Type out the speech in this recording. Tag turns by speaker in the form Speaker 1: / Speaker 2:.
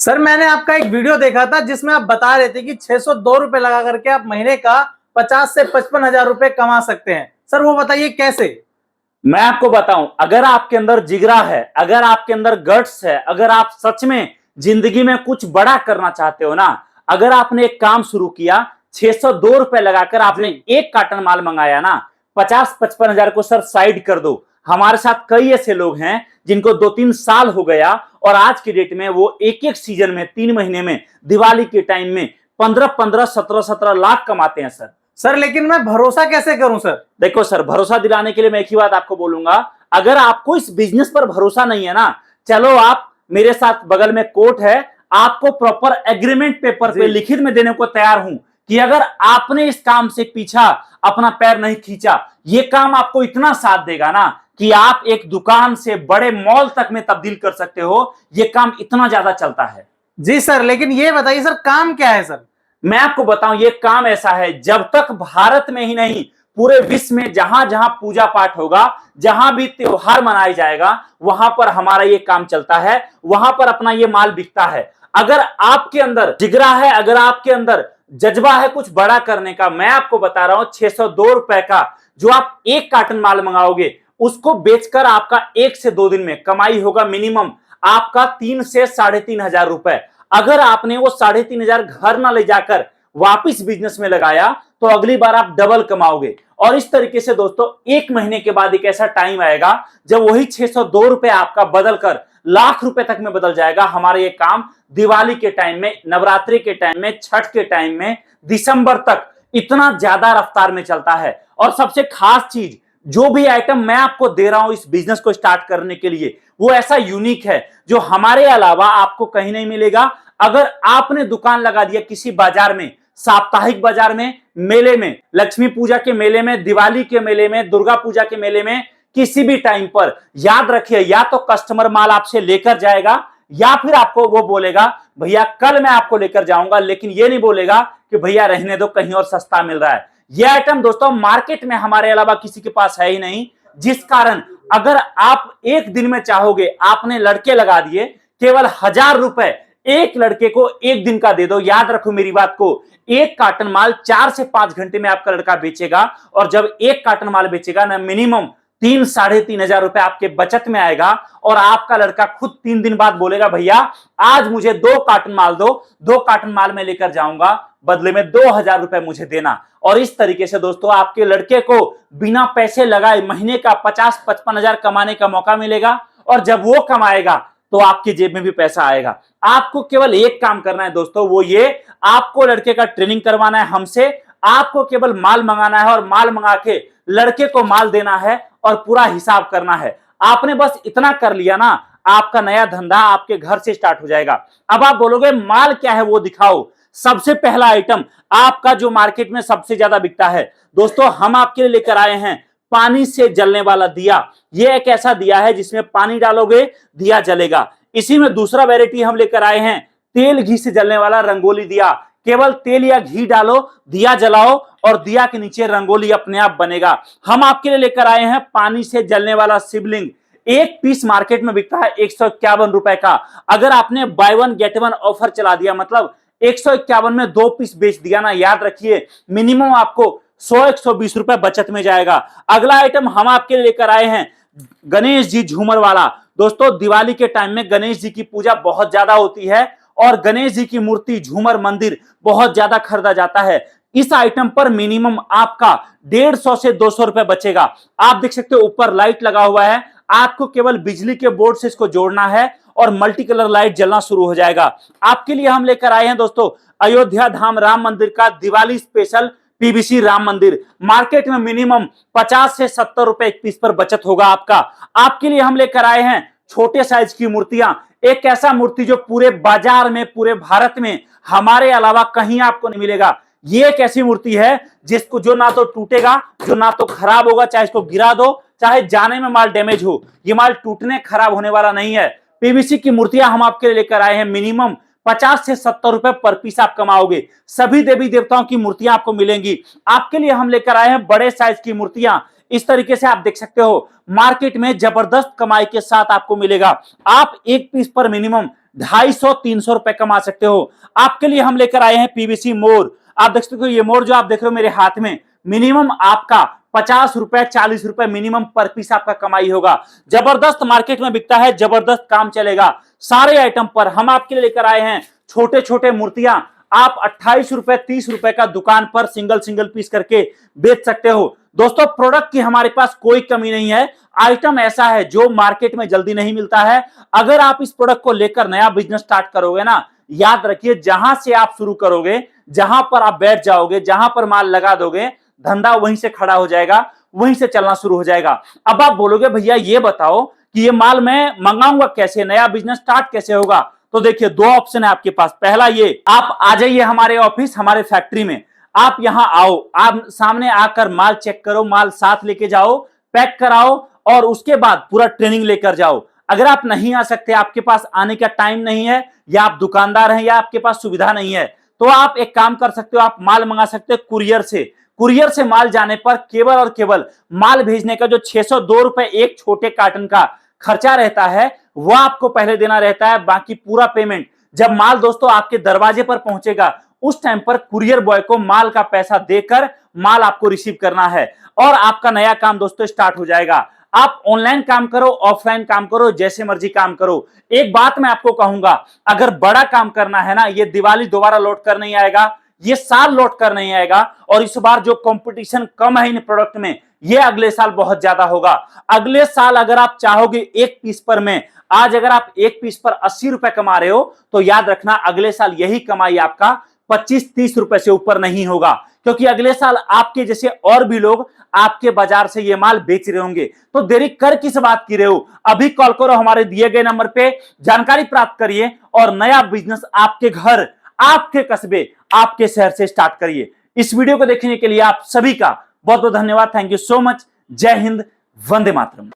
Speaker 1: Sir मैंने आपका एक वीडियो देखा था जिसमें आप बता रहे थे कि 602 रुपए लगा करके आप महीने का 50 से 55 हजार रुपए कमा सकते हैं। सर वो बताइए कैसे।
Speaker 2: मैं आपको बताऊं, अगर आपके अंदर जिगरा है, अगर आपके अंदर गट्स है, अगर आप सच में जिंदगी में कुछ बड़ा करना चाहते हो ना, अगर आपने एक काम शुरू किया, 602 रुपए लगाकर आपने एक कार्टन माल मंगाया ना, 50-55 हजार को सर साइड कर दो। हमारे साथ कई ऐसे लोग हैं जिनको 2-3 साल हो गया और आज की डेट में वो एक एक सीजन में 3 महीने में दिवाली के टाइम में 15-15, 17-17 लाख कमाते हैं सर।
Speaker 1: सर लेकिन मैं भरोसा कैसे करूं सर।
Speaker 2: देखो सर, भरोसा दिलाने के लिए मैं एक ही बात आपको बोलूंगा, अगर आपको इस बिजनेस पर भरोसा नहीं है ना, चलो आप मेरे साथ, बगल में कोर्ट है, आपको प्रॉपर एग्रीमेंट पेपर पे लिखित में देने को तैयार हूं कि अगर आपने इस काम से पीछा अपना पैर नहीं खींचा, ये काम आपको इतना साथ देगा ना कि आप एक दुकान से बड़े मॉल तक में तब्दील कर सकते हो। ये काम इतना ज्यादा चलता है।
Speaker 1: जी सर, लेकिन ये बताइए सर काम क्या है सर।
Speaker 2: मैं आपको बताऊं, ये काम ऐसा है, जब तक भारत में ही नहीं पूरे विश्व में जहां जहां पूजा पाठ होगा, जहां भी त्योहार मनाया जाएगा, वहां पर हमारा ये काम चलता है, वहां पर अपना ये माल बिकता है। अगर आपके अंदर जिगरा है, अगर आपके अंदर जज्बा है कुछ बड़ा करने का, मैं आपको बता रहा हूं, 602 रुपए का जो आप एक कार्टन माल मंगाओगे, उसको बेचकर आपका 1 से 2 दिन में कमाई होगा मिनिमम आपका 3 से 3.5 हजार रुपए। अगर आपने वो 3.5 हजार घर ना ले जाकर वापिस बिजनेस में लगाया तो अगली बार आप डबल कमाओगे। और इस तरीके से दोस्तों, 1 महीने के बाद एक ऐसा टाइम आएगा जब वही 602 रुपए आपका बदल कर लाख रुपए तक में बदल जाएगा। हमारा ये काम दिवाली के टाइम में, नवरात्रि के टाइम में, छठ के टाइम में, दिसंबर तक इतना ज्यादा रफ्तार में चलता है। और सबसे खास चीज, जो भी आइटम मैं आपको दे रहा हूं इस बिजनेस को स्टार्ट करने के लिए, वो ऐसा यूनिक है जो हमारे अलावा आपको कहीं नहीं मिलेगा। अगर आपने दुकान लगा दिया किसी बाजार में, साप्ताहिक बाजार में, मेले में, लक्ष्मी पूजा के मेले में, दिवाली के मेले में, दुर्गा पूजा के मेले में, किसी भी टाइम पर, याद रखिए, या तो कस्टमर माल आपसे लेकर जाएगा या फिर आपको वो बोलेगा भैया कल मैं आपको लेकर जाऊंगा, लेकिन ये नहीं बोलेगा कि भैया रहने दो कहीं और सस्ता मिल रहा है। यह आइटम दोस्तों मार्केट में हमारे अलावा किसी के पास है ही नहीं, जिस कारण अगर आप एक दिन में चाहोगे, आपने लड़के लगा दिए, केवल 1000 रुपए एक लड़के को एक दिन का दे दो। याद रखो मेरी बात को, एक कार्टन माल 4 से 5 घंटे में आपका लड़का बेचेगा, और जब एक कार्टन माल बेचेगा ना, मिनिमम 3-3.5 हजार रुपए आपके बचत में आएगा। और आपका लड़का खुद 3 दिन बाद बोलेगा भैया आज मुझे 2 कार्टन माल दो, 2 कार्टन माल मैं लेकर जाऊंगा, बदले में 2000 रुपए मुझे देना। और इस तरीके से दोस्तों आपके लड़के को बिना पैसे लगाए महीने का 50-55 हजार कमाने का मौका मिलेगा। और जब वो कमाएगा तो आपकी जेब में भी पैसा आएगा। आपको केवल एक काम करना है दोस्तों, वो ये, आपको लड़के का ट्रेनिंग करवाना है हमसे, आपको केवल माल मंगाना है और माल मंगा के लड़के को माल देना है और पूरा हिसाब करना है। आपने बस इतना कर लिया ना, आपका नया धंधा आपके घर से स्टार्ट हो जाएगा। अब आप बोलोगे माल क्या है वो दिखाओ। सबसे पहला आइटम आपका जो मार्केट में सबसे ज्यादा बिकता है दोस्तों, हम आपके लिए लेकर आए हैं पानी से जलने वाला दिया। यह एक ऐसा दिया है जिसमें पानी डालोगे दिया जलेगा। इसी में दूसरा वैरायटी हम लेकर आए हैं तेल घी से जलने वाला रंगोली दिया। केवल तेल या घी डालो, दिया जलाओ और दिया के नीचे रंगोली अपने आप बनेगा। हम आपके लिए लेकर आए हैं पानी से जलने वाला शिवलिंग। एक पीस मार्केट में बिकता है 151 रुपए का। अगर आपने by one get one offer चला दिया, मतलब 151 में 2 पीस बेच दिया ना, याद रखिए मिनिमम आपको 100-120 रुपए बचत में जाएगा। अगला आइटम हम आपके लिए लेकर आए हैं गणेश जी झूमर वाला। दोस्तों दिवाली के टाइम में गणेश जी की पूजा बहुत ज्यादा होती है और गणेश जी की मूर्ति, झूमर, मंदिर बहुत ज्यादा खरीदा जाता है। इस आइटम पर मिनिमम आपका 150 से 200 रुपए बचेगा। आप देख सकते हो ऊपर लाइट लगा हुआ है, आपको केवल बिजली के बोर्ड से इसको जोड़ना है और मल्टी कलर लाइट जलना शुरू हो जाएगा। आपके लिए हम लेकर आए हैं दोस्तों अयोध्या धाम राम मंदिर का दिवाली स्पेशल पीवीसी राम मंदिर। मार्केट में मिनिमम 50 से 70 रुपए एक पीस पर बचत होगा आपका। आपके लिए हम लेकर आए हैं छोटे साइज की मूर्तियां। एक ऐसा मूर्ति जो पूरे बाजार में, पूरे भारत में हमारे अलावा कहीं आपको नहीं मिलेगा। ये एक ऐसी मूर्ति है जिसको जो ना तो टूटेगा, जो ना तो खराब होगा, चाहे इसको गिरा दो, चाहे जाने में माल डैमेज हो, ये माल टूटने खराब होने वाला नहीं है। पीवीसी की मूर्तियां हम आपके लिए लेकर आए हैं, मिनिमम 50 से 70 रुपए पर पीस आप कमाओगे। सभी देवी देवताओं की मूर्तियां आपको मिलेंगी। आपके लिए हम लेकर आए हैं बड़े साइज की मूर्तियां। इस तरीके से आप देख सकते हो मार्केट में जबरदस्त कमाई के साथ आपको मिलेगा। आप एक पीस पर मिनिमम 250-300 रुपए कमा सकते हो। आपके लिए हम लेकर आए हैं पीवीसी मोर। आप देख सकते हो ये मोर जो आप देख रहे हो मेरे हाथ में, मिनिमम आपका 50 रुपए 40 रुपए मिनिमम पर पीस आपका कमाई होगा। जबरदस्त मार्केट में बिकता है, जबरदस्त काम चलेगा। सारे आइटम पर हम आपके लिए लेकर आए हैं छोटे छोटे मूर्तियां। आप 28 रुपए 30 रुपए का दुकान पर सिंगल सिंगल पीस करके बेच सकते हो। दोस्तों प्रोडक्ट की हमारे पास कोई कमी नहीं है। आइटम ऐसा है जो मार्केट में जल्दी नहीं मिलता है। अगर आप इस प्रोडक्ट को लेकर नया बिजनेस स्टार्ट करोगे ना, याद रखिए जहां से आप शुरू करोगे, जहां पर आप बैठ जाओगे, जहां पर माल लगा दोगे, धंधा वहीं से खड़ा हो जाएगा, वहीं से चलना शुरू हो जाएगा। अब आप बोलोगे भैया ये बताओ कि ये माल मैं मंगाऊंगा कैसे, नया बिजनेस स्टार्ट कैसे होगा? तो देखिए दो ऑप्शन है आपके पास। पहला ये, आप आ जाइए हमारे ऑफिस, हमारे फैक्ट्री में। आप यहां आओ, आप सामने आकर माल चेक करो, माल साथ लेके जाओ, पैक कराओ और उसके बाद पूरा ट्रेनिंग लेकर जाओ। अगर आप नहीं आ सकते, आपके पास आने का टाइम नहीं है, या आप दुकानदार हैं, या आपके पास सुविधा नहीं है, तो आप एक काम कर सकते हो, आप माल मंगा सकते हो कुरियर से। कुरियर से माल जाने पर केवल और केवल माल भेजने का जो 602 रुपए एक छोटे कार्टन का खर्चा रहता है वह आपको पहले देना रहता है। बाकी पूरा पेमेंट जब माल दोस्तों आपके दरवाजे पर पहुंचेगा उस टाइम पर कुरियर बॉय को माल का पैसा देकर माल आपको रिसीव करना है और आपका नया काम दोस्तों स्टार्ट हो जाएगा। आप ऑनलाइन काम करो, ऑफलाइन काम करो, जैसे मर्जी काम करो। एक बात मैं आपको कहूंगा, अगर बड़ा काम करना है ना, ये दिवाली दोबारा लौट कर नहीं आएगा, ये साल लौट कर नहीं आएगा। और इस बार जो कंपटीशन कम है इन प्रोडक्ट में, ये अगले साल बहुत ज्यादा होगा। अगले साल अगर आप चाहोगे एक पीस पर में, आज अगर आप एक पीस पर 80 रुपए कमा रहे हो, तो याद रखना अगले साल यही कमाई आपका 25-30 रुपए से ऊपर नहीं होगा, क्योंकि अगले साल आपके जैसे और भी लोग आपके बाजार से ये माल बेच रहे होंगे। तो देरी कर किस बात की रहे हो? अभी कॉल करो हमारे दिए गए नंबर पे, जानकारी प्राप्त करिए और नया बिजनेस आपके घर, आपके कस्बे, आपके शहर से स्टार्ट करिए। इस वीडियो को देखने के लिए आप सभी का बहुत बहुत धन्यवाद। Thank you so much. जय हिंद, वंदे मातरम।